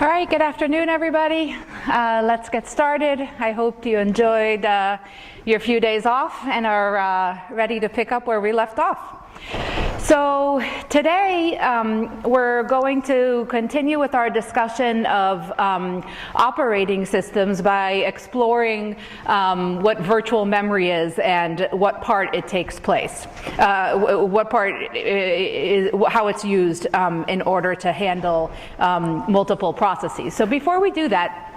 All right, good afternoon, everybody. Let's get started. I hope you enjoyed your few days off and are ready to pick up where we left off. So today we're going to continue with our discussion of operating systems by exploring what virtual memory is and what part it takes place, what part is, how it's used in order to handle multiple processes. So before we do that,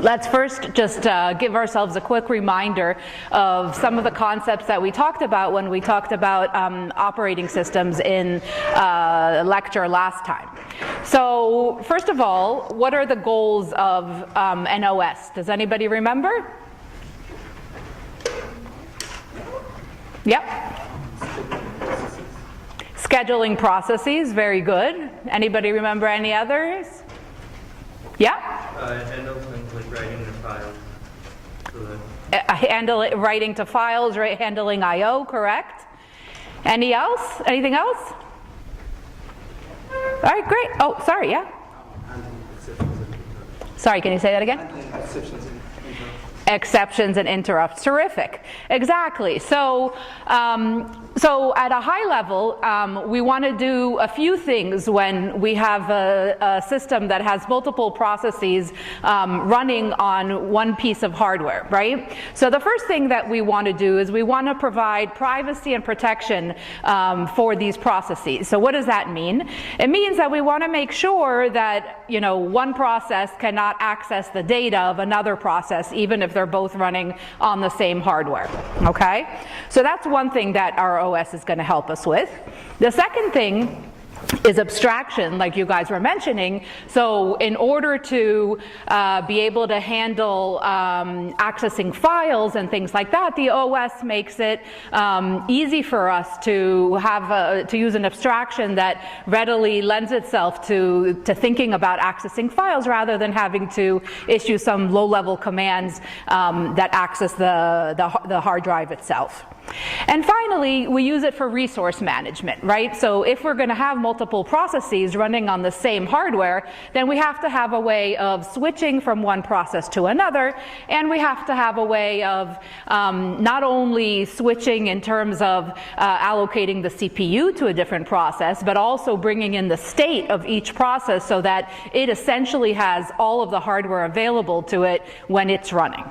let's first just give ourselves a quick reminder of some of the concepts that we talked about when we talked about operating systems in lecture last time. So first of all, what are the goals of an OS? Does anybody remember? Yep. Scheduling processes, very good. Anybody remember any others? Yeah? Handle things like writing to files. Writing to files, right? Handling I/O, correct? Anything else? All right, great. Oh, sorry, yeah? Sorry, can you say that again? Exceptions and interrupts. Terrific. Exactly. So, so at a high level, we want to do a few things when we have a system that has multiple processes running on one piece of hardware, right? So the first thing that we want to do is we want to provide privacy and protection for these processes. So what does that mean? It means that we want to make sure that, you know, one process cannot access the data of another process, even if they're both running on the same hardware, okay? So that's one thing that our OS is going to help us with. The second thing is abstraction, like you guys were mentioning. So in order to be able to handle accessing files and things like that, the OS makes it easy for us to have to use an abstraction that readily lends itself to thinking about accessing files rather than having to issue some low-level commands that access the hard drive itself. And finally, we use it for resource management, right? So if we're going to have multiple processes running on the same hardware, then we have to have a way of switching from one process to another, and we have to have a way of not only switching in terms of allocating the CPU to a different process, but also bringing in the state of each process so that it essentially has all of the hardware available to it when it's running.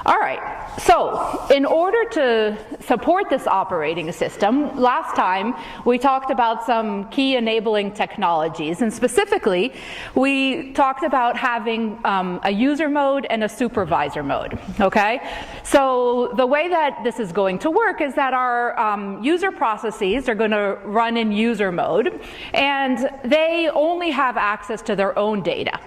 All right, so in order to support this operating system, last time we talked about some key enabling technologies, and specifically we talked about having a user mode and a supervisor mode, okay? So the way that this is going to work is that our user processes are going to run in user mode, and they only have access to their own data.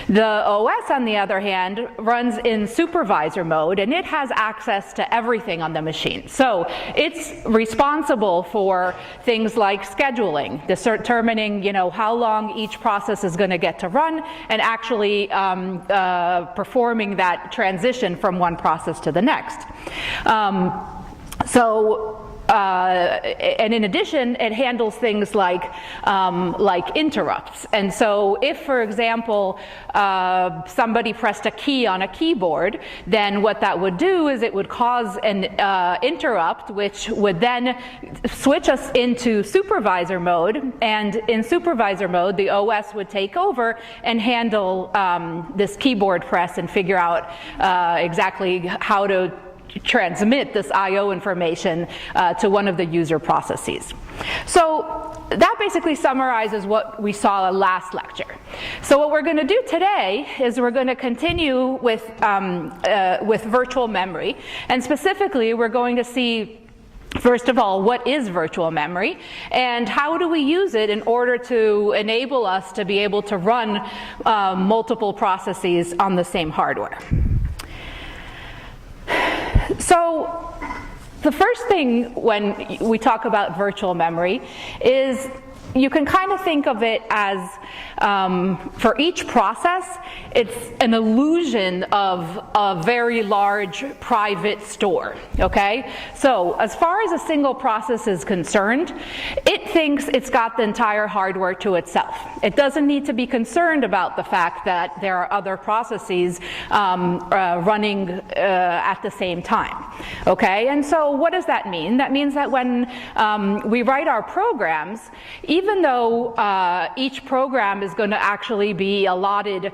The OS, on the other hand, runs in supervisor mode, and it has access to everything on the machine. So it's responsible for things like scheduling, determining, you know, how long each process is going to get to run, and actually performing that transition from one process to the next. And in addition, it handles things like interrupts. And so if, for example, somebody pressed a key on a keyboard, then what that would do is it would cause an interrupt, which would then switch us into supervisor mode. And in supervisor mode, the OS would take over and handle this keyboard press and figure out exactly how to transmit this I/O information to one of the user processes. So that basically summarizes what we saw last lecture. So what we're going to do today is we're going to continue with virtual memory, and specifically we're going to see, first of all, what is virtual memory, and how do we use it in order to enable us to be able to run multiple processes on the same hardware. So the first thing when we talk about virtual memory is you can kind of think of it as, for each process, it's an illusion of a very large private store, okay? So as far as a single process is concerned, it thinks it's got the entire hardware to itself. It doesn't need to be concerned about the fact that there are other processes running at the same time, okay? And so what does that mean? That means that when we write our programs, even though each program is going to actually be allotted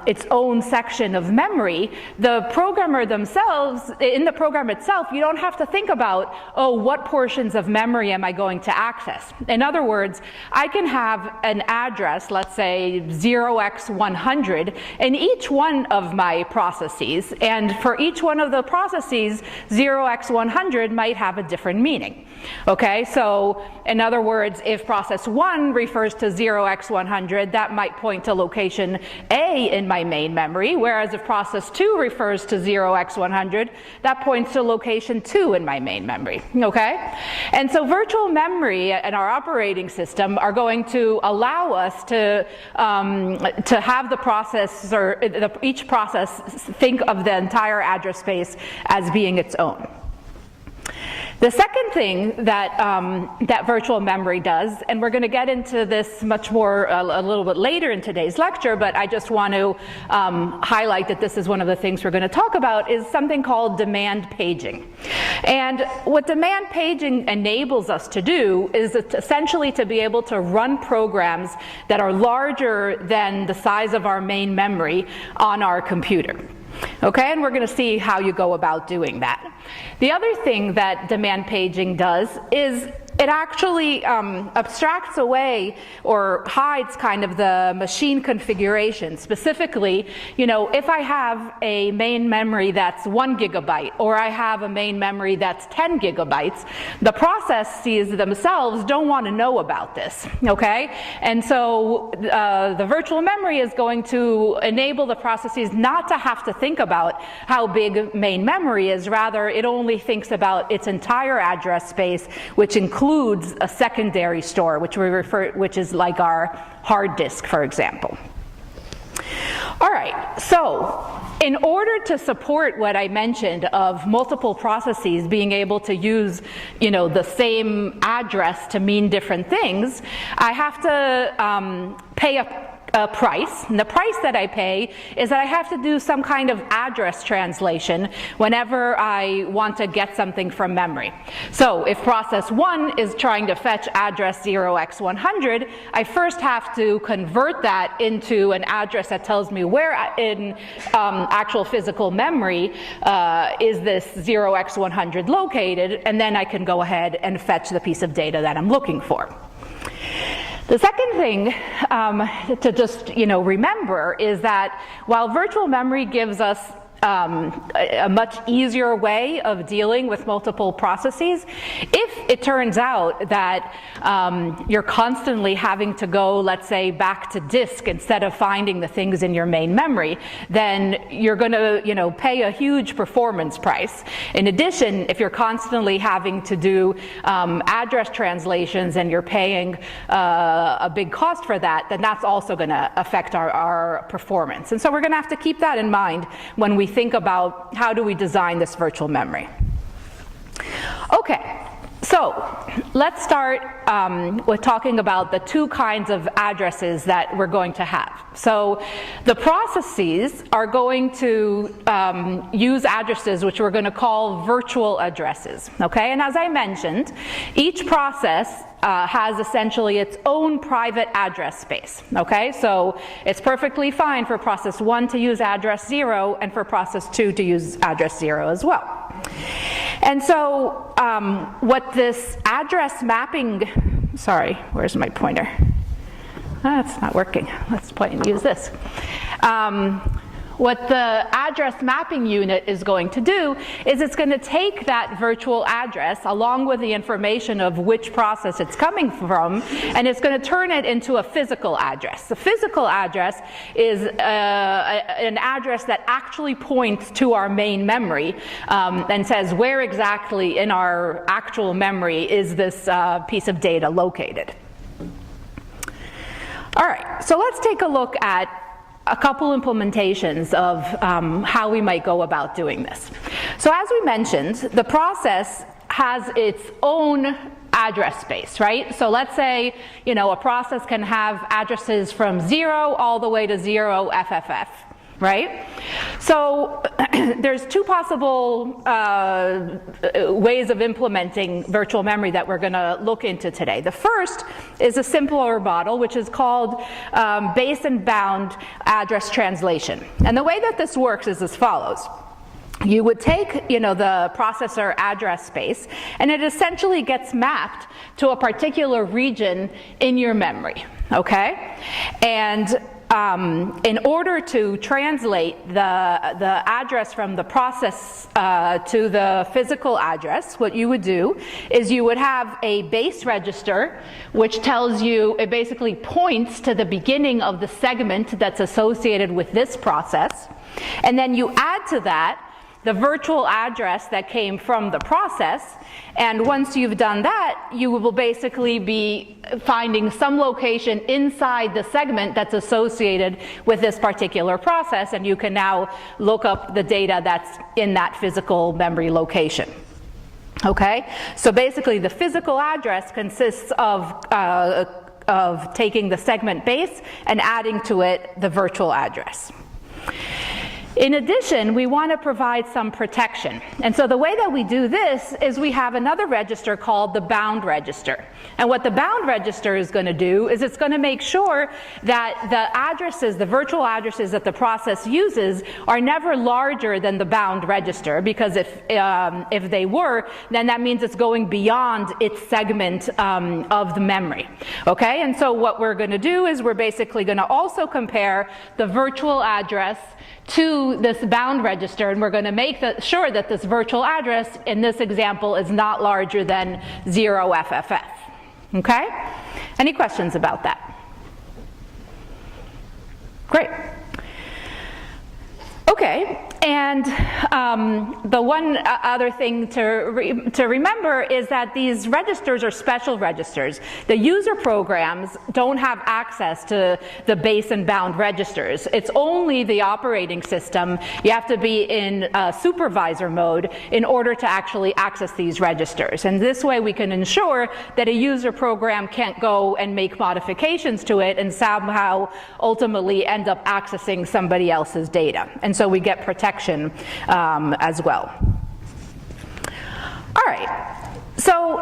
its own section of memory, the programmer themselves, in the program itself, you don't have to think about, oh, what portions of memory am I going to access? In other words, I can have an address, let's say 0x100, in each one of my processes, and for each one of the processes, 0x100 might have a different meaning. Okay, so in other words, if process 1 refers to 0x100, that might point to location A in my main memory, whereas if process 2 refers to 0x100, that points to location 2 in my main memory, okay? And so virtual memory and our operating system are going to allow us to have the process, or each process, think of the entire address space as being its own. The second thing that, that virtual memory does, and we're going to get into this much more a little bit later in today's lecture, but I just want to highlight that this is one of the things we're going to talk about, is something called demand paging. And what demand paging enables us to do is essentially to be able to run programs that are larger than the size of our main memory on our computer. Okay, and we're going to see how you go about doing that. The other thing that demand paging does is it actually abstracts away or hides kind of the machine configuration. Specifically, you know, if I have a main memory that's 1 gigabyte or I have a main memory that's 10 gigabytes, the processes themselves don't want to know about this, okay? And so the virtual memory is going to enable the processes not to have to think about how big main memory is. Rather, it only thinks about its entire address space, which includes a secondary store, which is like our hard disk, for example. All right, so in order to support what I mentioned of multiple processes being able to use, you know, the same address to mean different things, I have to pay a price, and the price that I pay is that I have to do some kind of address translation whenever I want to get something from memory. So if process 1 is trying to fetch address 0x100, I first have to convert that into an address that tells me where in actual physical memory is this 0x100 located, and then I can go ahead and fetch the piece of data that I'm looking for. The second thing to just, you know, remember is that while virtual memory gives us a much easier way of dealing with multiple processes, if it turns out that you're constantly having to go, let's say, back to disk instead of finding the things in your main memory, then you're going to, you know, pay a huge performance price. In addition, if you're constantly having to do address translations and you're paying a big cost for that, then that's also going to affect our performance. And so we're going to have to keep that in mind when we think about how do we design this virtual memory. Okay, so let's start with talking about the two kinds of addresses that we're going to have. So the processes are going to use addresses which we're going to call virtual addresses, okay? And as I mentioned, each process has essentially its own private address space, okay? So it's perfectly fine for process 1 to use address 0 and for process 2 to use address 0 as well. And so what this address mapping, sorry, where's my pointer? That's not working. Let's use this. What the address mapping unit is going to do is it's going to take that virtual address along with the information of which process it's coming from, and it's going to turn it into a physical address. The physical address is an address that actually points to our main memory and says where exactly in our actual memory is this piece of data located. All right, so let's take a look at a couple implementations of how we might go about doing this. So as we mentioned, the process has its own address space, right? So let's say, a process can have addresses from 0 all the way to 0 FFF, right? So there's two possible ways of implementing virtual memory that we're going to look into today. The first is a simpler model, which is called base and bound address translation. And the way that this works is as follows. You would take, the processor address space, and it essentially gets mapped to a particular region in your memory, okay? And in order to translate the address from the process to the physical address, what you would do is you would have a base register, which tells you, it basically points to the beginning of the segment that's associated with this process, and then you add to that the virtual address that came from the process, and once you've done that, you will basically be finding some location inside the segment that's associated with this particular process, and you can now look up the data that's in that physical memory location. Okay? So basically the physical address consists of taking the segment base and adding to it the virtual address. In addition, we want to provide some protection. And so the way that we do this is we have another register called the bound register. And what the bound register is going to do is it's going to make sure that the addresses, the virtual addresses that the process uses, are never larger than the bound register, because if they were, then that means it's going beyond its segment of the memory. Okay? And so what we're going to do is we're basically going to also compare the virtual address to this bound register, and we're going to make sure that this virtual address in this example is not larger than 0 FFF. Okay? Any questions about that? Great. Okay, and the one other thing to remember is that these registers are special registers. The user programs don't have access to the base and bound registers. It's only the operating system. You have to be in supervisor mode in order to actually access these registers. And this way we can ensure that a user program can't go and make modifications to it and somehow ultimately end up accessing somebody else's data. And so we get protection as well. All right, so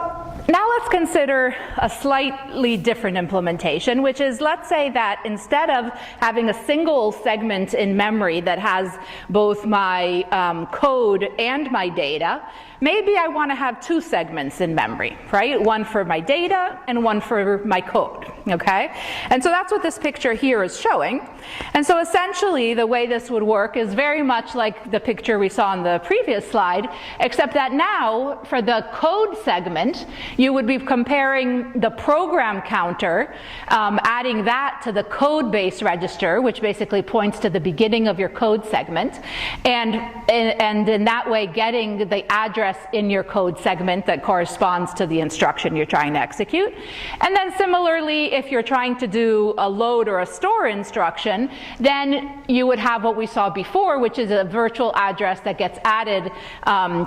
now let's consider a slightly different implementation, which is, let's say that instead of having a single segment in memory that has both my code and my data, maybe I want to have two segments in memory, right? One for my data and one for my code, okay? And so that's what this picture here is showing. And so essentially the way this would work is very much like the picture we saw on the previous slide, except that now for the code segment, you would be comparing the program counter, adding that to the code base register, which basically points to the beginning of your code segment, and in that way getting the address in your code segment that corresponds to the instruction you're trying to execute. And then similarly, if you're trying to do a load or a store instruction, then you would have what we saw before, which is a virtual address that gets added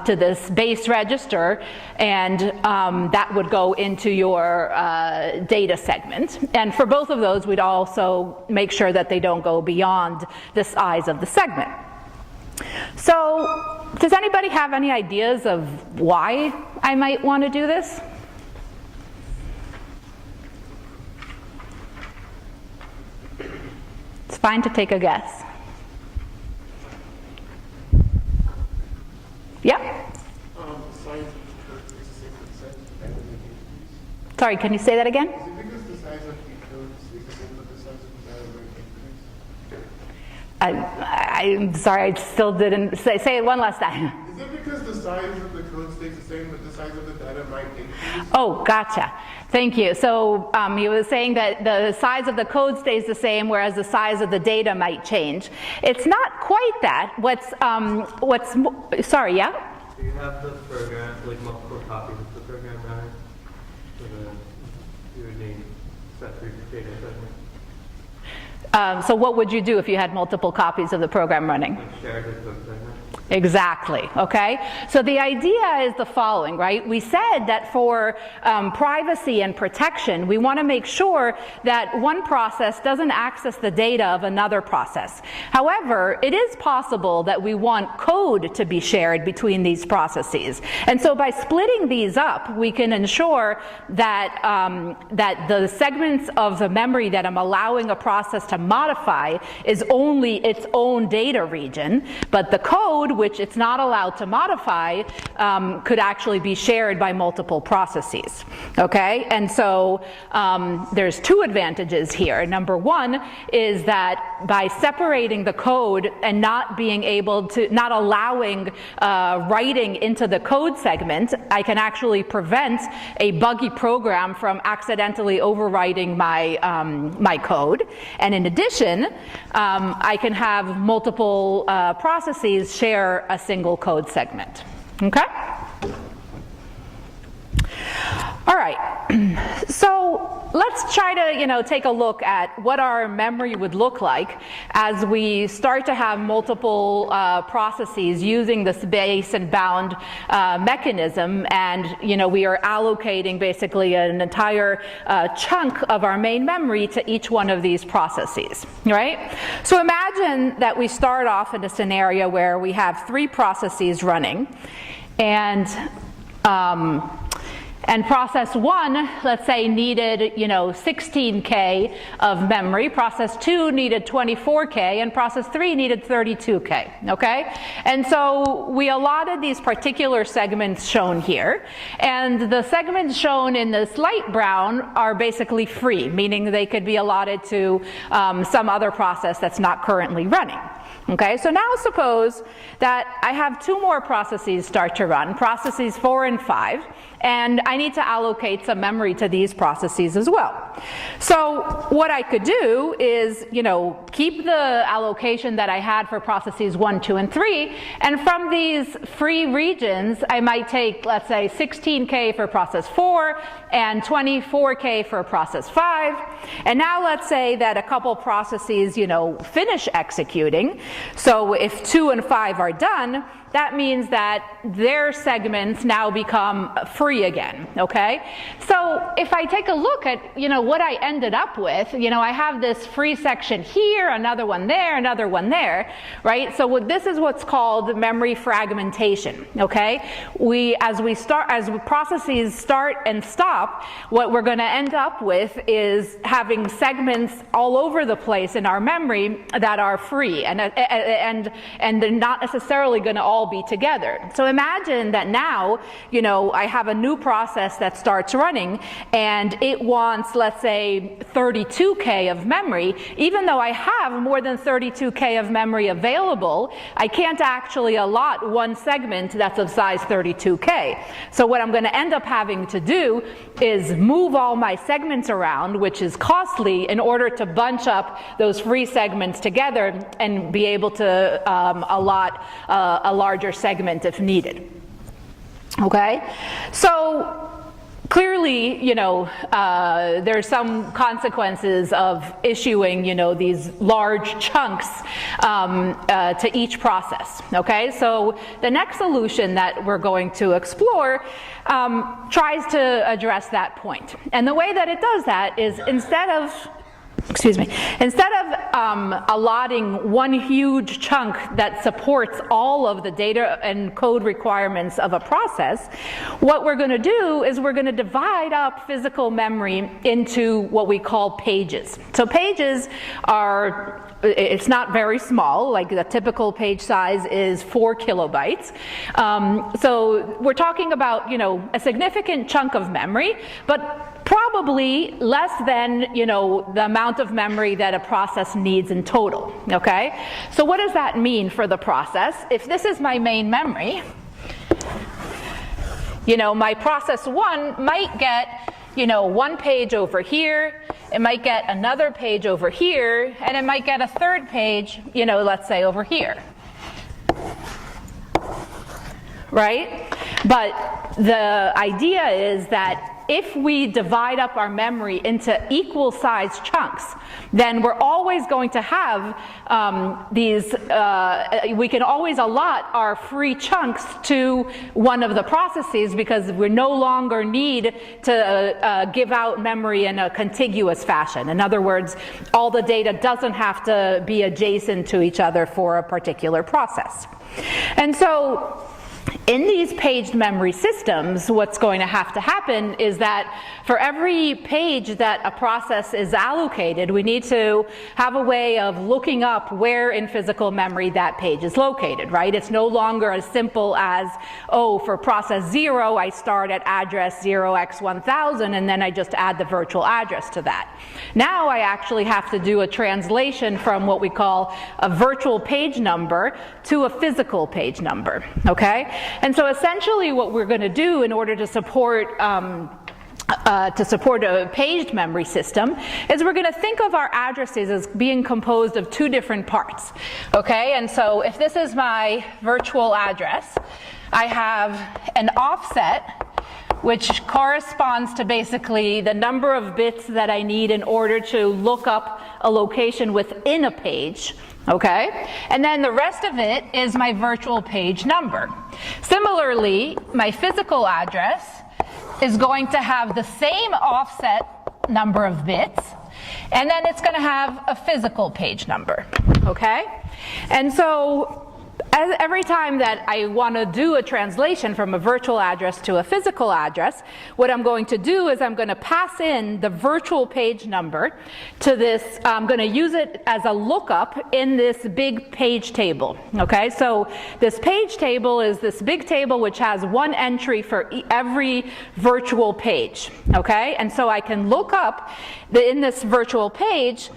to this base register, and that would go into your data segment. And for both of those, we'd also make sure that they don't go beyond the size of the segment. So, does anybody have any ideas of why I might want to do this? It's fine to take a guess. Yeah? Sorry, can you say that again? Is it because the size of the code is the same with the size of the data I'm sorry, I still didn't say it one last time. Is it because the size of the code stays the same, but the size of the data might increase? Oh, gotcha. Thank you. So he was saying that the size of the code stays the same, whereas the size of the data might change. It's not quite that. Sorry, yeah? Do you have the program, like multiple copies of the program running? Your name set for your data segment? So what would you do if you had multiple copies of the program running? Share the code segment. Exactly, okay? So the idea is the following, right? We said that for privacy and protection, we want to make sure that one process doesn't access the data of another process. However, it is possible that we want code to be shared between these processes. And so by splitting these up, we can ensure that, that the segments of the memory that I'm allowing a process to modify is only its own data region, but the code, which it's not allowed to modify, could actually be shared by multiple processes, okay? And so there's two advantages here. Number one is that by separating the code and not being able to, not allowing writing into the code segment, I can actually prevent a buggy program from accidentally overwriting my, my code. And in addition, I can have multiple processes share a single code segment, okay? All right, so let's try to, take a look at what our memory would look like as we start to have multiple processes using the space and bound mechanism, and, we are allocating basically an entire chunk of our main memory to each one of these processes, right? So imagine that we start off in a scenario where we have 3 processes running, and process 1, let's say, needed, 16K of memory. Process 2 needed 24K, and process 3 needed 32K, okay? And so we allotted these particular segments shown here, and the segments shown in this light brown are basically free, meaning they could be allotted to some other process that's not currently running. Okay, so now suppose that I have 2 more processes start to run, processes 4 and 5, and I need to allocate some memory to these processes as well. So what I could do is, keep the allocation that I had for processes 1, 2, and 3, and from these free regions, I might take, let's say, 16K for process 4 and 24K for process 5. And now let's say that a couple processes, finish executing. So if 2 and 5 are done, that means that their segments now become free again, okay? So if I take a look at, what I ended up with, I have this free section here, another one there, another one there, right? So this is what's called memory fragmentation, okay? As processes start and stop, what we're going to end up with is having segments all over the place in our memory that are free, and they're not necessarily going to all be together. So imagine that now, I have a new process that starts running, and it wants, let's say, 32K of memory. Even though I have more than 32K of memory available, I can't actually allot one segment that's of size 32K. So what I'm going to end up having to do is move all my segments around, which is costly, in order to bunch up those free segments together and be able to allot a larger segment if needed. Okay? So clearly, there's some consequences of issuing, these large chunks to each process, okay? So the next solution that we're going to explore tries to address that point. And the way that it does that is instead of allotting one huge chunk that supports all of the data and code requirements of a process, what we're going to do is we're going to divide up physical memory into what we call pages. So pages are, it's not very small, like the typical page size is 4 kilobytes. So we're talking about, a significant chunk of memory, but probably less than, the amount of memory that a process needs in total, okay? So what does that mean for the process? If this is my main memory, my process 1 might get, one page over here, it might get another page over here, and it might get a third page, let's say over here. Right? But the idea is that if we divide up our memory into equal sized chunks, then we're always going to have we can always allot our free chunks to one of the processes, because we no longer need to give out memory in a contiguous fashion. In other words, all the data doesn't have to be adjacent to each other for a particular process. And so in these paged memory systems, what's going to happen is that for every page that a process is allocated, we need to have a way of looking up where in physical memory that page is located, right? It's no longer as simple as, oh, for process 0, I start at address 0x1000, and then I just add the virtual address to that. Now I actually have to do a translation from what we call a virtual page number to a physical page number, okay? And so essentially what we're going to do in order to support a paged memory system is we're going to think of our addresses as being composed of two different parts, okay? And so if this is my virtual address, I have an offset which corresponds to basically the number of bits that I need in order to look up a location within a page, okay? And then the rest of it is my virtual page number. Similarly, my physical address is going to have the same offset number of bits, and then it's going to have a physical page number, okay? And so every time that I want to do a translation from a virtual address to a physical address, what I'm going to do is I'm going to pass in the virtual page number to this. I'm going to use it as a lookup in this big page table. Okay, so this page table is this big table which has one entry for every virtual page. Okay, and so I can look up in this virtual page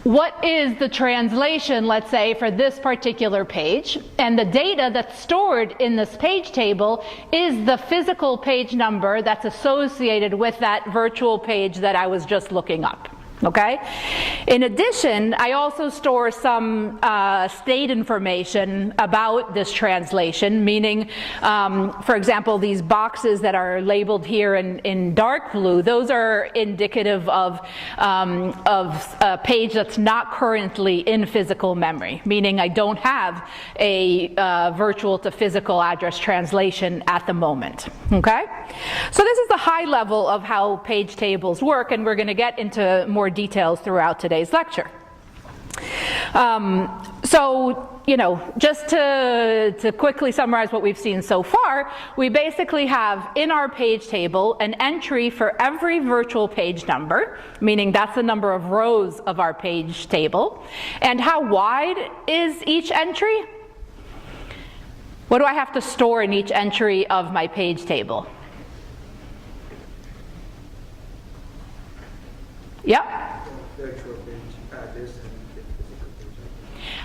what is the translation, let's say, for this particular page, and the data that's stored in this page table is the physical page number that's associated with that virtual page that I was just looking up. Okay? In addition, I also store some state information about this translation, meaning, for example, these boxes that are labeled here in dark blue, those are indicative of a page that's not currently in physical memory, meaning I don't have a virtual to physical address translation at the moment. Okay? So this is the high level of how page tables work, and we're going to get into more details throughout today's lecture. So, you know, just to quickly summarize what we've seen so far, we basically have in our page table an entry for every virtual page number, meaning that's the number of rows of our page table. And how wide is each entry? What do I have to store in each entry of my page table? Yep.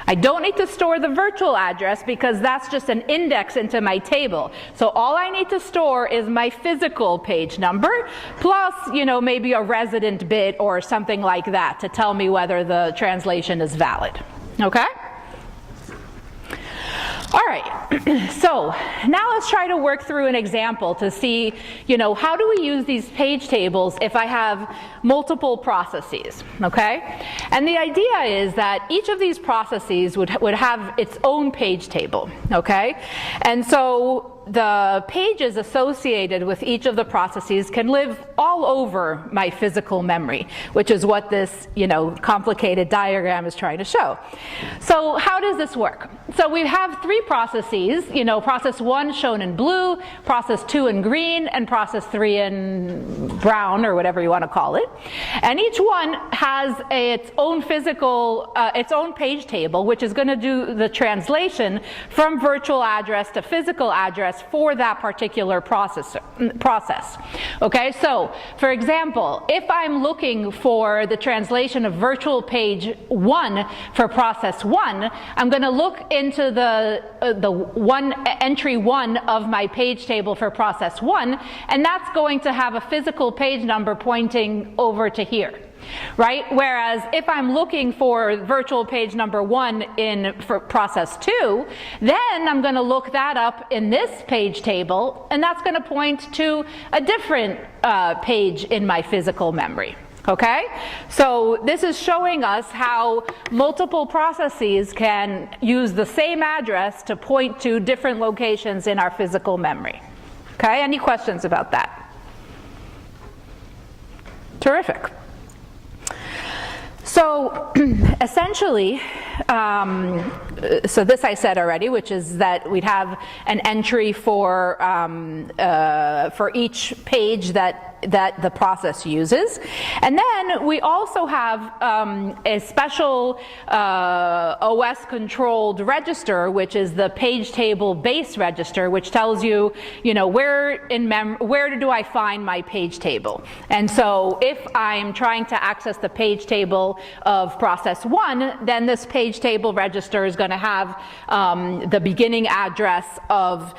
I don't need to store the virtual address because that's just an index into my table. So all I need to store is my physical page number plus, you know, maybe a resident bit or something like that to tell me whether the translation is valid. Okay? All right, so now let's try to work through an example to see, you know, how do we use these page tables if I have multiple processes, okay? And the idea is that each of these processes would have its own page table, okay? And so the pages associated with each of the processes can live all over my physical memory, which is what this, you know, complicated diagram is trying to show. So how does this work? So we have three processes, you know, process 1 shown in blue, process 2 in green, and process 3 in brown, or whatever you want to call it. And each one has its own physical, its own page table, which is going to do the translation from virtual address to physical address for that particular process. Okay, so for example, if I'm looking for the translation of virtual page 1 for process 1, I'm going to look into the entry 1 of my page table for process 1, and that's going to have a physical page number pointing over to here. right? Whereas if I'm looking for virtual page number 1 for process 2, then I'm going to look that up in this page table, and that's going to point to a different page in my physical memory. Okay? So this is showing us how multiple processes can use the same address to point to different locations in our physical memory. Okay? Any questions about that? Terrific. So essentially, so this I said already, which is that we'd have an entry for each page that the process uses. And then we also have a special OS-controlled register, which is the page table base register, which tells you, where do I find my page table? And so if I'm trying to access the page table of process 1, then this page table register is going to have the beginning address of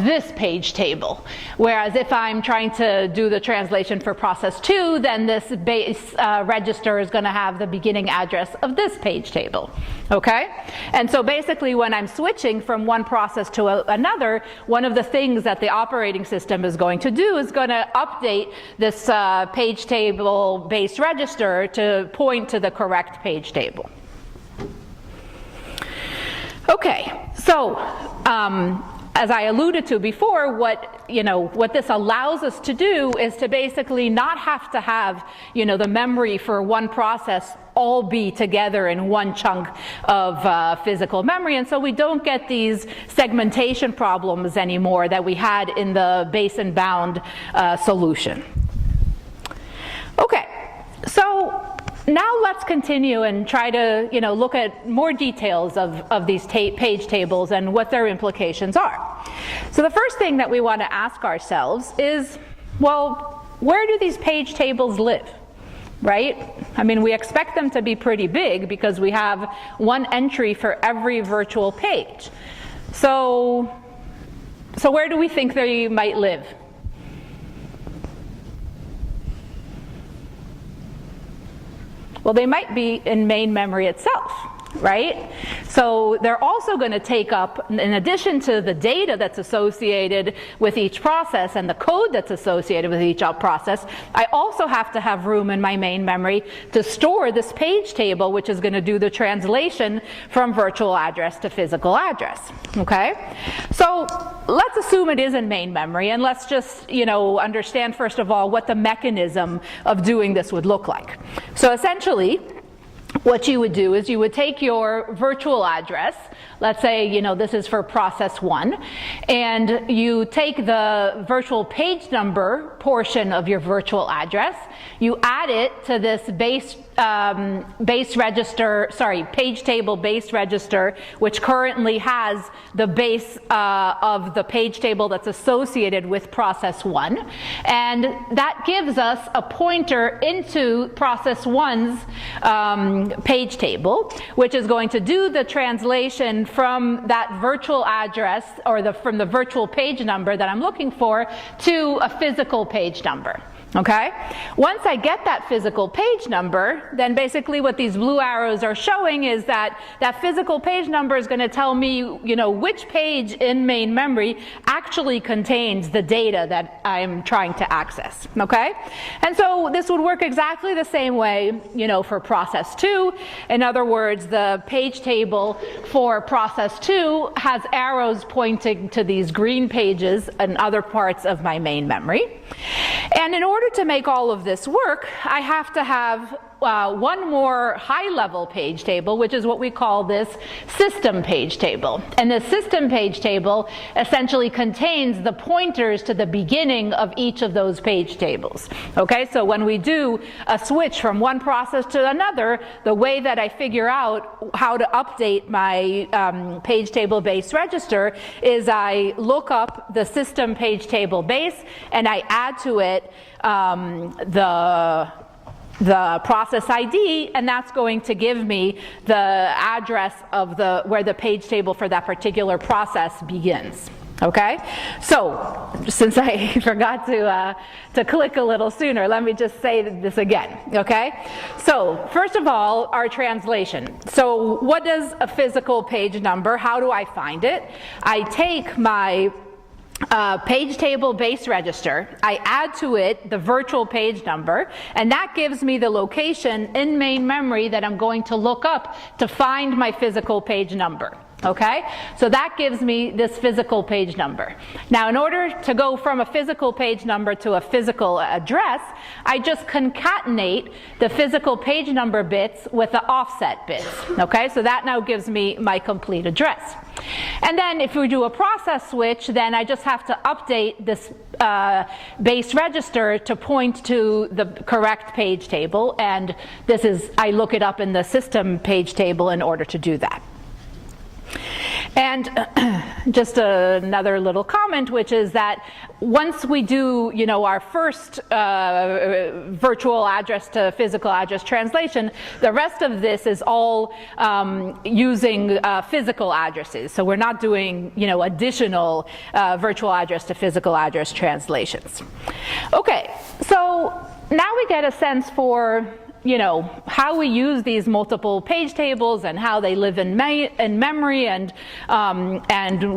this page table. Whereas if I'm trying to do the translation for process 2, then this base register is going to have the beginning address of this page table. Okay? And so basically when I'm switching from one process to another, one of the things that the operating system is going to do is going to update this page table base register to point to the correct page table. Okay, so as I alluded to before, what this allows us to do is to basically not have to have, the memory for one process all be together in one chunk of physical memory, and so we don't get these segmentation problems anymore that we had in the base and bound solution. Okay, so now let's continue and try to, look at more details of these page tables and what their implications are. So the first thing that we want to ask ourselves is, well, where do these page tables live, right? I mean, we expect them to be pretty big because we have one entry for every virtual page. So where do we think they might live? Well, they might be in main memory itself, right? So they're also going to take up, in addition to the data that's associated with each process and the code that's associated with each process, I also have to have room in my main memory to store this page table, which is going to do the translation from virtual address to physical address, okay? So let's assume it is in main memory, and let's just, understand first of all what the mechanism of doing this would look like. So essentially, what you would do is you would take your virtual address, let's say, this is for process 1, and you take the virtual page number portion of your virtual address, you add it to this page table base register, which currently has the base of the page table that's associated with process 1, and that gives us a pointer into process 1's page table, which is going to do the translation from that virtual address or from the virtual page number that I'm looking for to a physical page number. Okay? Once I get that physical page number, then basically what these blue arrows are showing is that that physical page number is going to tell me, which page in main memory actually contains the data that I'm trying to access. Okay? And so this would work exactly the same way, for process 2. In other words, the page table for process 2 has arrows pointing to these green pages and other parts of my main memory. And in order to make all of this work, I have to have one more high-level page table, which is what we call this system page table. And the system page table essentially contains the pointers to the beginning of each of those page tables. Okay, so when we do a switch from one process to another, the way that I figure out how to update my page table base register is I look up the system page table base and I add to it the process ID, and that's going to give me the address of where the page table for that particular process begins. Okay, so since I forgot to click a little sooner, let me just say this again, okay? So first of all, our translation. So what is a physical page number? How do I find it? I take my page table base register, I add to it the virtual page number, and that gives me the location in main memory that I'm going to look up to find my physical page number. Okay, so that gives me this physical page number. Now, in order to go from a physical page number to a physical address, I just concatenate the physical page number bits with the offset bits. Okay, so that now gives me my complete address. And then if we do a process switch, then I just have to update this base register to point to the correct page table, and this is, I look it up in the system page table in order to do that. And just another little comment, which is that once we do, you know, our first virtual address to physical address translation, the rest of this is all using physical addresses. So we're not doing, you know, additional virtual address to physical address translations. Okay, so now we get a sense for, you know, how we use these multiple page tables and how they live in memory, and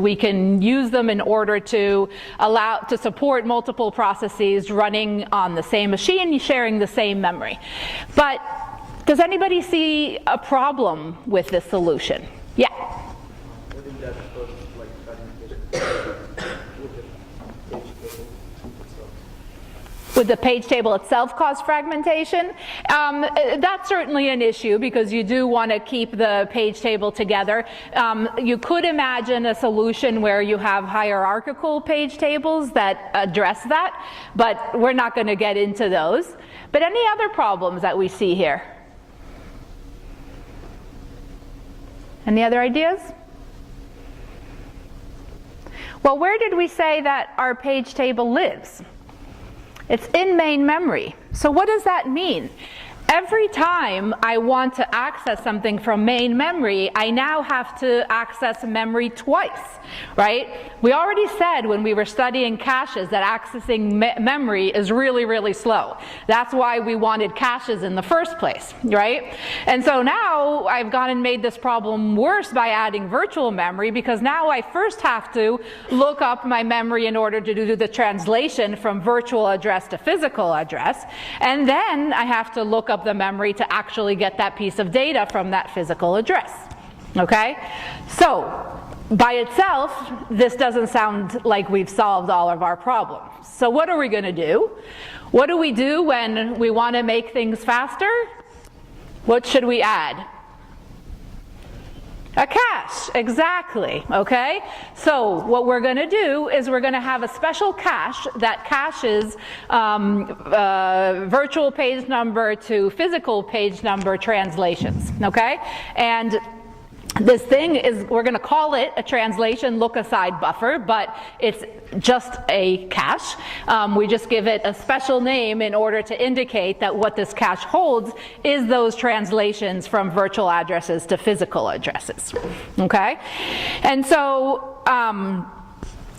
we can use them in order to allow to support multiple processes running on the same machine, sharing the same memory. But does anybody see a problem with this solution? Yeah. Would the page table itself cause fragmentation? That's certainly an issue because you do want to keep the page table together. You could imagine a solution where you have hierarchical page tables that address that, but we're not going to get into those. But any other problems that we see here? Any other ideas? Well, where did we say that our page table lives? It's in main memory. So what does that mean? Every time I want to access something from main memory, I now have to access memory twice, right? We already said when we were studying caches that accessing memory is really, really slow. That's why we wanted caches in the first place, right? And so now I've gone and made this problem worse by adding virtual memory, because now I first have to look up my memory in order to do the translation from virtual address to physical address, and then I have to look up the memory to actually get that piece of data from that physical address. Okay? So, by itself, this doesn't sound like we've solved all of our problems. So what are we going to do? What do we do when we want to make things faster? What should we add? A cache, exactly, okay? So what we're going to do is we're going to have a special cache that caches virtual page number to physical page number translations, okay? And this thing is, we're going to call it a translation Lookaside buffer, but it's just a cache. We just give it a special name in order to indicate that what this cache holds is those translations from virtual addresses to physical addresses. Okay? And so,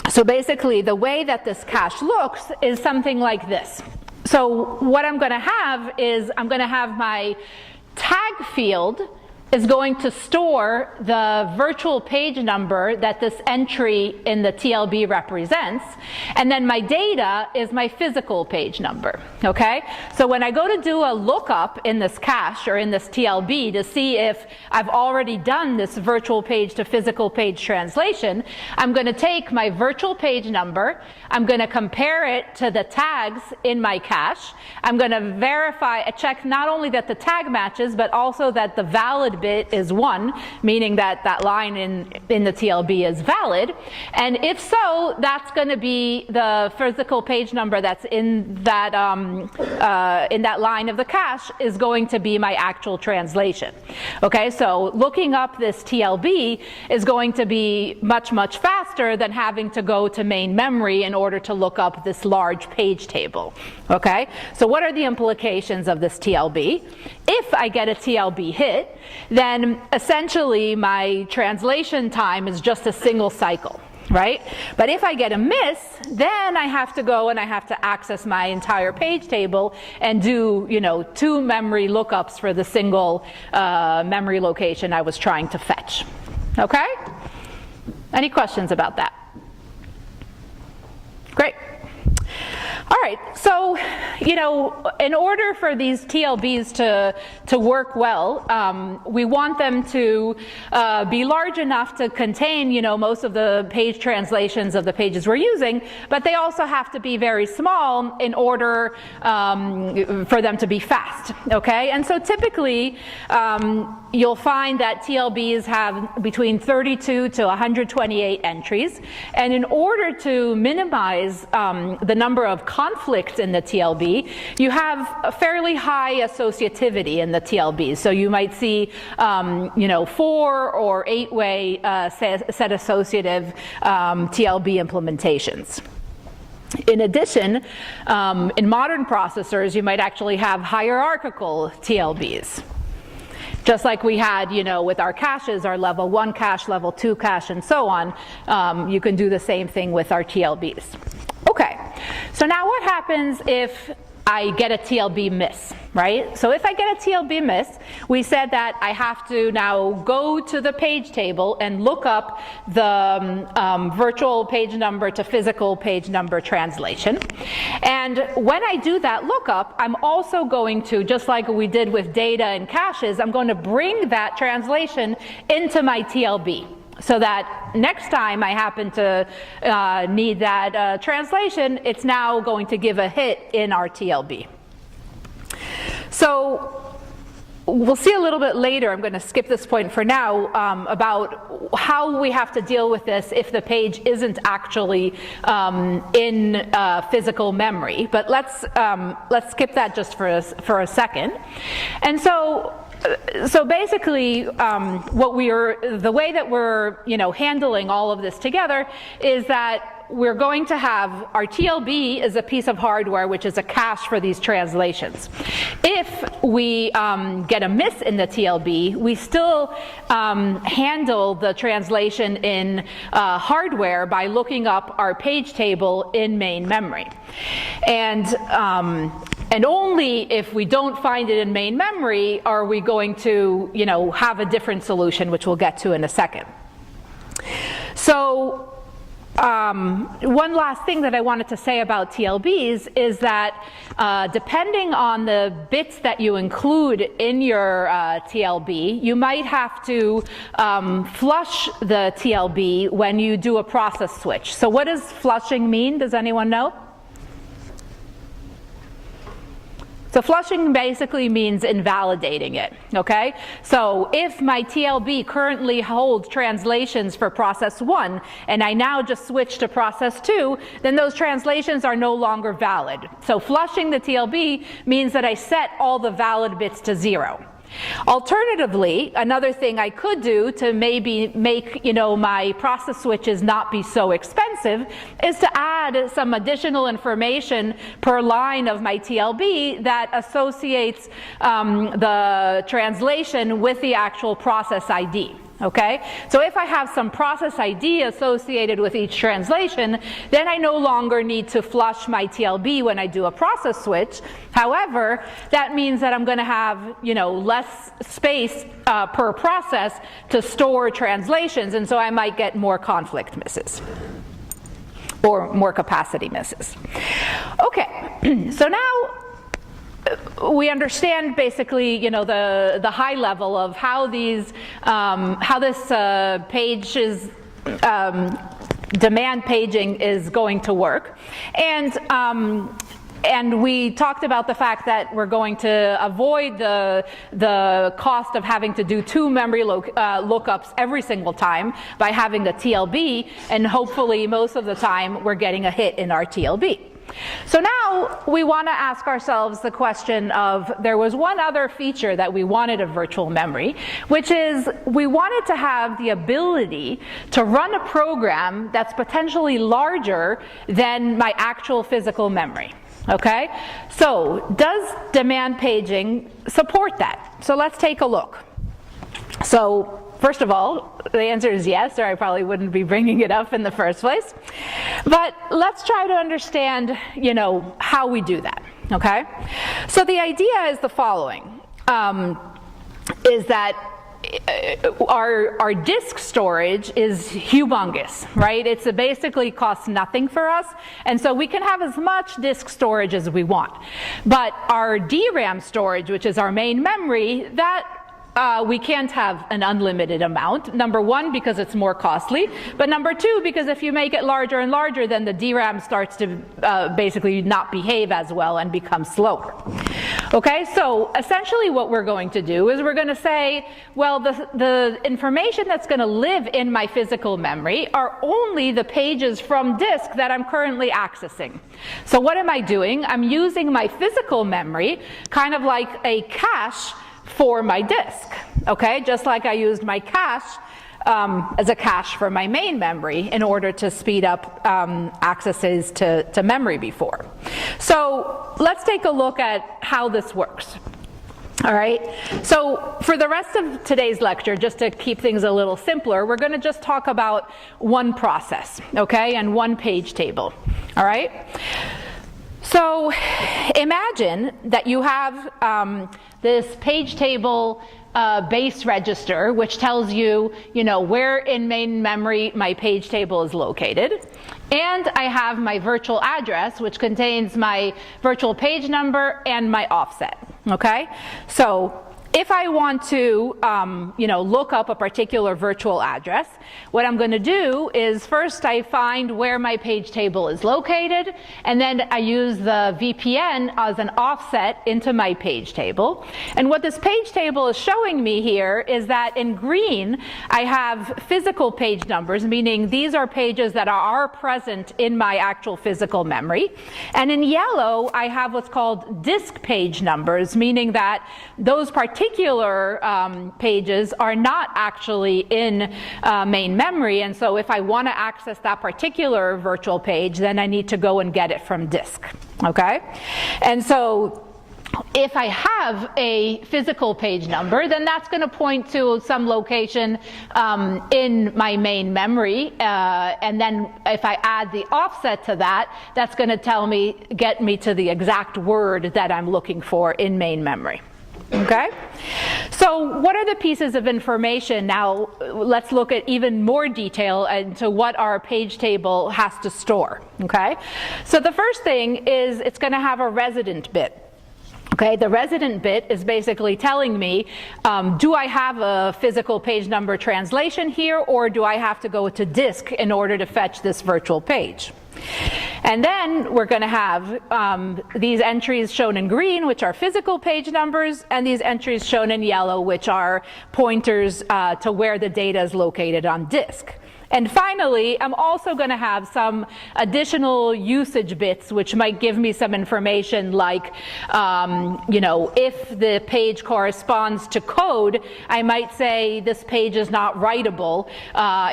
so basically the way that this cache looks is something like this. So what I'm going to have is I'm going to have my tag field is going to store the virtual page number that this entry in the TLB represents, and then my data is my physical page number, okay? So when I go to do a lookup in this cache or in this TLB to see if I've already done this virtual page to physical page translation, I'm going to take my virtual page number, I'm going to compare it to the tags in my cache, I'm going to check not only that the tag matches, but also that the valid bit is 1, meaning that that line in the TLB is valid. And if so, that's going to be the physical page number that's in that line of the cache is going to be my actual translation. Okay, so looking up this TLB is going to be much, much faster than having to go to main memory in order to look up this large page table. Okay, so what are the implications of this TLB? If I get a TLB hit, then essentially my translation time is just a single cycle. right? But if I get a miss, then I have to go and I have to access my entire page table and do, 2 memory lookups for the single memory location I was trying to fetch. Okay? Any questions about that? Great. All right, so, in order for these TLBs to work well, we want them to be large enough to contain, most of the page translations of the pages we're using, but they also have to be very small in order for them to be fast, okay? And so typically, you'll find that TLBs have between 32 to 128 entries, and in order to minimize the number of conflicts in the TLB, you have a fairly high associativity in the TLB. So you might see, 4 or 8-way set associative TLB implementations. In addition, in modern processors, you might actually have hierarchical TLBs. Just like we had, with our caches, our level 1 cache, level 2 cache, and so on, you can do the same thing with our TLBs. Okay, so now what happens if I get a TLB miss, right? So if I get a TLB miss, we said that I have to now go to the page table and look up the virtual page number to physical page number translation. And when I do that lookup, I'm also going to, just like we did with data and caches, I'm going to bring that translation into my TLB. So that next time I happen to need that translation, it's now going to give a hit in our TLB. So we'll see a little bit later, I'm going to skip this point for now, about how we have to deal with this if the page isn't actually in physical memory. But let's skip that just for a second. And so basically, the way that we're, handling all of this together is that we're going to have our TLB is a piece of hardware which is a cache for these translations. If we get a miss in the TLB, we still handle the translation in hardware by looking up our page table in main memory. And only if we don't find it in main memory are we going to, have a different solution, which we'll get to in a second. So one last thing that I wanted to say about TLBs is that depending on the bits that you include in your TLB, you might have to flush the TLB when you do a process switch. So what does flushing mean? Does anyone know? So flushing basically means invalidating it, okay? So if my TLB currently holds translations for process 1, and I now just switch to process 2, then those translations are no longer valid. So flushing the TLB means that I set all the valid bits to 0. Alternatively, another thing I could do to maybe make, my process switches not be so expensive is to add some additional information per line of my TLB that associates the translation with the actual process ID. Okay, so if I have some process ID associated with each translation, then I no longer need to flush my TLB when I do a process switch. However, that means that I'm going to have, less space per process to store translations, and so I might get more conflict misses or more capacity misses. Okay, so now we understand basically, the high level of how these, how this page is, demand paging is going to work, and we talked about the fact that we're going to avoid the cost of having to do 2 memory lookups every single time by having the TLB, and hopefully most of the time we're getting a hit in our TLB. So now we want to ask ourselves the question of, there was one other feature that we wanted of virtual memory, which is we wanted to have the ability to run a program that's potentially larger than my actual physical memory. Okay? So does demand paging support that? So let's take a look. So first of all, the answer is yes, or I probably wouldn't be bringing it up in the first place. But let's try to understand, how we do that, okay? So the idea is the following, is that our disk storage is humongous, right? It's basically costs nothing for us, and so we can have as much disk storage as we want. But our DRAM storage, which is our main memory, that we can't have an unlimited amount. Number one, because it's more costly, but number two, because if you make it larger and larger, then the DRAM starts to basically not behave as well and become slower. Okay, so essentially what we're going to do is we're going to say, well, the information that's going to live in my physical memory are only the pages from disk that I'm currently accessing. So what am I doing? I'm using my physical memory kind of like a cache for my disk, okay? Just like I used my cache as a cache for my main memory in order to speed up accesses to memory before. So let's take a look at how this works. All right, so for the rest of today's lecture, just to keep things a little simpler, we're going to just talk about one process, okay, and one page table. All right? So imagine that you have this page table base register, which tells you, where in main memory my page table is located. And I have my virtual address, which contains my virtual page number and my offset, okay? So if I want to, look up a particular virtual address, what I'm going to do is first I find where my page table is located, and then I use the VPN as an offset into my page table. And what this page table is showing me here is that in green, I have physical page numbers, meaning these are pages that are present in my actual physical memory. And in yellow, I have what's called disk page numbers, meaning that those particular pages are not actually in main memory, and so if I want to access that particular virtual page, then I need to go and get it from disk, okay? And so if I have a physical page number, then that's going to point to some location in my main memory, and then if I add the offset to that, that's going to get me to the exact word that I'm looking for in main memory. Okay? So what are the pieces of information? Now let's look at even more detail into what our page table has to store. Okay? So the first thing is it's going to have a resident bit. Okay, the resident bit is basically telling me, do I have a physical page number translation here, or do I have to go to disk in order to fetch this virtual page? And then we're going to have these entries shown in green, which are physical page numbers, and these entries shown in yellow, which are pointers to where the data is located on disk. And finally, I'm also going to have some additional usage bits, which might give me some information like, if the page corresponds to code, I might say this page is not writable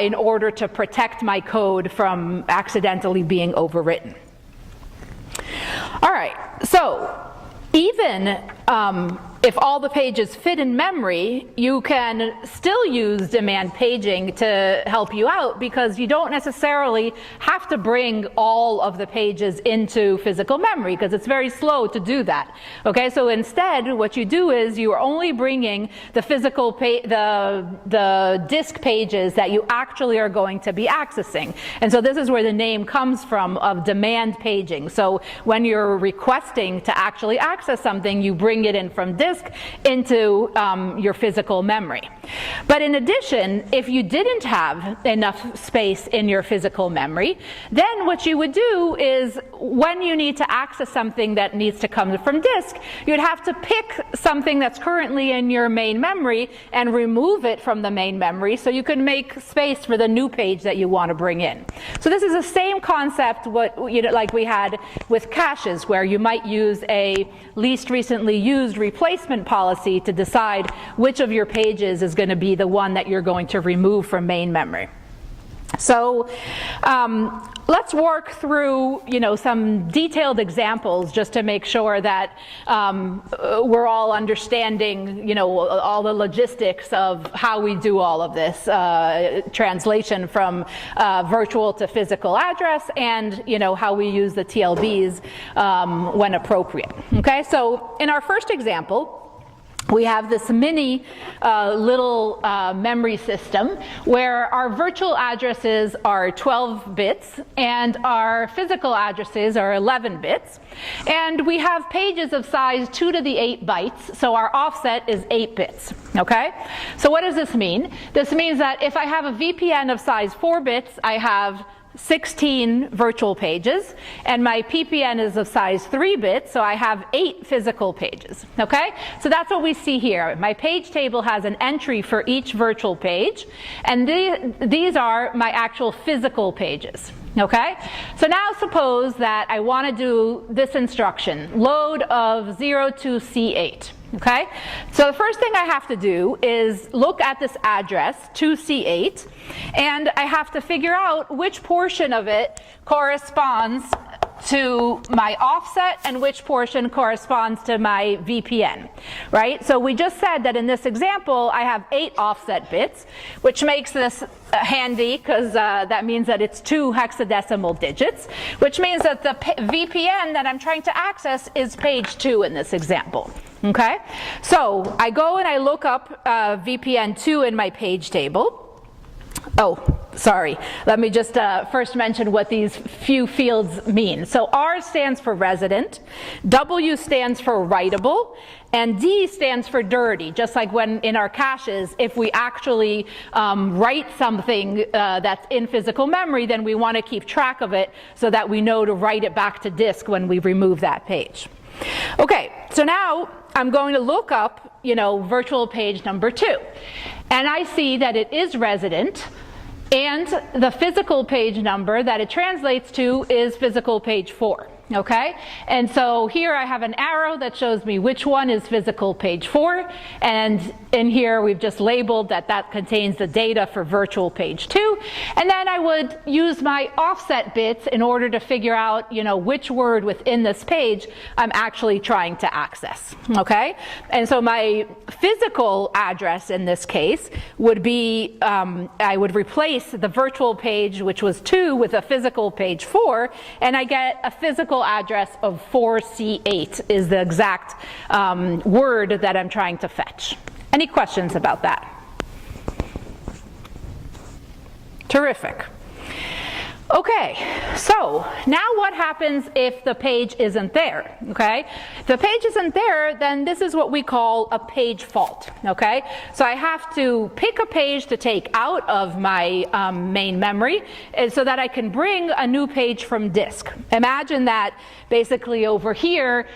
in order to protect my code from accidentally being overwritten. All right, so even if all the pages fit in memory, you can still use demand paging to help you out, because you don't necessarily have to bring all of the pages into physical memory, because it's very slow to do that. Okay, so instead what you do is you are only bringing the physical the disk pages that you actually are going to be accessing. And so this is where the name comes from, of demand paging. So when you're requesting to actually access something, you bring it in from disk into your physical memory. But in addition, if you didn't have enough space in your physical memory, then what you would do is when you need to access something that needs to come from disk, you'd have to pick something that's currently in your main memory and remove it from the main memory so you can make space for the new page that you want to bring in. So this is the same concept like we had with caches, where you might use a least recently used replacement policy to decide which of your pages is going to be the one that you're going to remove from main memory. So let's work through, some detailed examples just to make sure that we're all understanding, all the logistics of how we do all of this translation from virtual to physical address, and how we use the TLBs when appropriate. Okay, so in our first example, we have this mini little memory system where our virtual addresses are 12 bits and our physical addresses are 11 bits. And we have pages of size 2 to the 8 bytes, so our offset is 8 bits. Okay? So what does this mean? This means that if I have a VPN of size 4 bits, I have 16 virtual pages, and my PPN is of size 3 bits, so I have 8 physical pages. Okay? So that's what we see here. My page table has an entry for each virtual page, and these are my actual physical pages. Okay? So now suppose that I want to do this instruction, load of 0 to C8. Okay? So the first thing I have to do is look at this address, 2C8, and I have to figure out which portion of it corresponds to my offset and which portion corresponds to my VPN, right? So we just said that in this example, I have 8 offset bits, which makes this handy because that means that it's 2 hexadecimal digits, which means that the VPN that I'm trying to access is page 2 in this example. Okay, so I go and I look up VPN 2 in my page table. Oh, sorry. Let me just first mention what these few fields mean. So R stands for resident, W stands for writable, and D stands for dirty, just like when in our caches, if we actually write something that's in physical memory, then we want to keep track of it so that we know to write it back to disk when we remove that page. Okay, so now I'm going to look up, virtual page number 2. And I see that it is resident, and the physical page number that it translates to is physical page 4. Okay? And so here I have an arrow that shows me which one is physical page 4, and in here we've just labeled that that contains the data for virtual page 2, and then I would use my offset bits in order to figure out, which word within this page I'm actually trying to access. Okay? And so my physical address in this case would be, I would replace the virtual page, which was 2, with a physical page 4, and I get a physical address of 4C8 is the exact word that I'm trying to fetch. Any questions about that? Terrific. Okay, so now what happens if the page isn't there? Okay, if the page isn't there, then this is what we call a page fault. Okay, so I have to pick a page to take out of my main memory so that I can bring a new page from disk. Imagine that basically over here,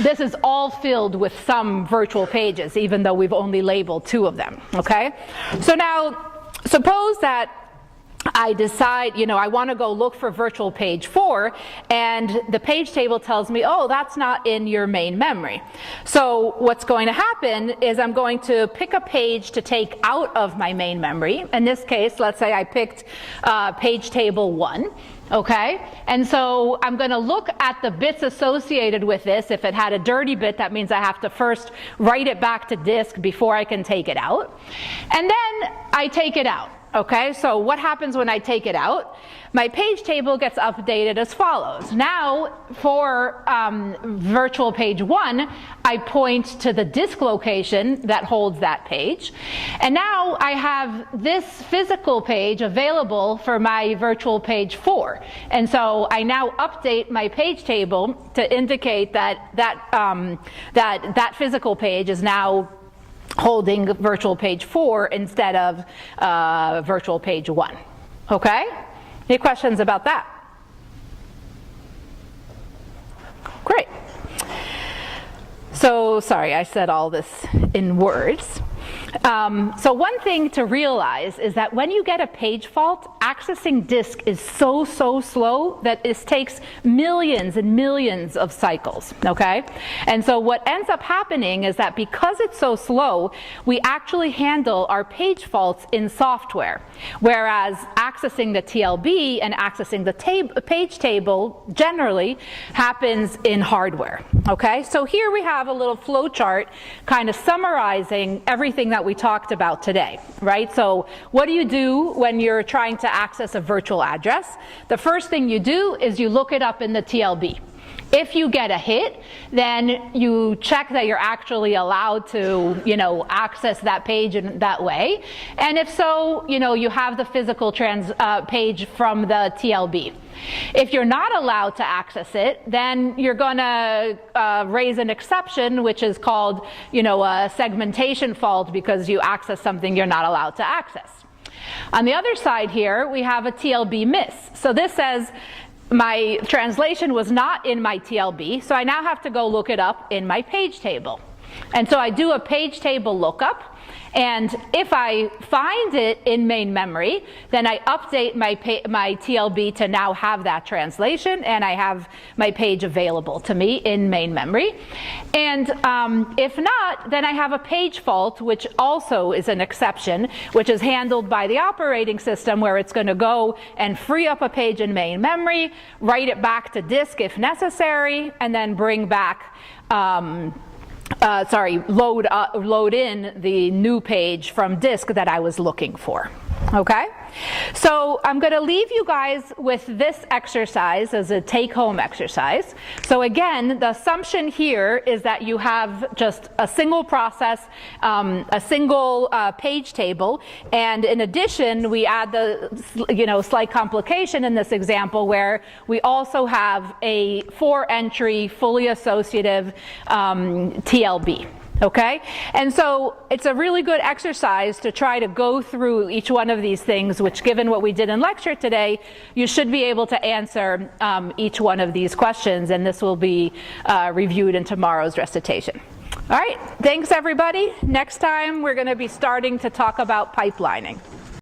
this is all filled with some virtual pages, even though we've only labeled 2 of them. Okay, so now suppose that I decide, I want to go look for virtual page 4, and the page table tells me, oh, that's not in your main memory. So what's going to happen is I'm going to pick a page to take out of my main memory. In this case, let's say I picked page table 1. Okay, and so I'm going to look at the bits associated with this. If it had a dirty bit, that means I have to first write it back to disk before I can take it out. And then I take it out. Okay, so what happens when I take it out? My page table gets updated as follows. Now, for virtual page 1, I point to the disk location that holds that page. And now I have this physical page available for my virtual page 4. And so I now update my page table to indicate that that physical page is now holding virtual page 4 instead of virtual page 1. Okay? Any questions about that? Great. So, sorry, I said all this in words. So one thing to realize is that when you get a page fault, accessing disk is so slow that it takes millions and millions of cycles, okay? And so what ends up happening is that because it's so slow, we actually handle our page faults in software, whereas accessing the TLB and accessing the page table generally happens in hardware, okay? So here we have a little flow chart kind of summarizing everything that we talked about today, right? So what do you do when you're trying to access a virtual address? The first thing you do is you look it up in the TLB. If you get a hit, then you check that you're actually allowed to, access that page in that way. And if so, you have the physical page from the TLB. If you're not allowed to access it, then you're going to raise an exception, which is called, a segmentation fault, because you access something you're not allowed to access. On the other side here, we have a TLB miss. So this says, my translation was not in my TLB, so I now have to go look it up in my page table. And so I do a page table lookup, and if I find it in main memory, then I update my TLB to now have that translation, and I have my page available to me in main memory. And if not, then I have a page fault, which also is an exception, which is handled by the operating system, where it's going to go and free up a page in main memory, write it back to disk if necessary, and then bring back load in the new page from disk that I was looking for. Okay? So I'm going to leave you guys with this exercise as a take-home exercise. So again, the assumption here is that you have just a single process, a single page table, and in addition, we add the slight complication in this example where we also have a 4-entry fully associative TLB. Okay? And so it's a really good exercise to try to go through each one of these things, which, given what we did in lecture today, you should be able to answer each one of these questions, and this will be reviewed in tomorrow's recitation. All right, thanks everybody. Next time we're going to be starting to talk about pipelining.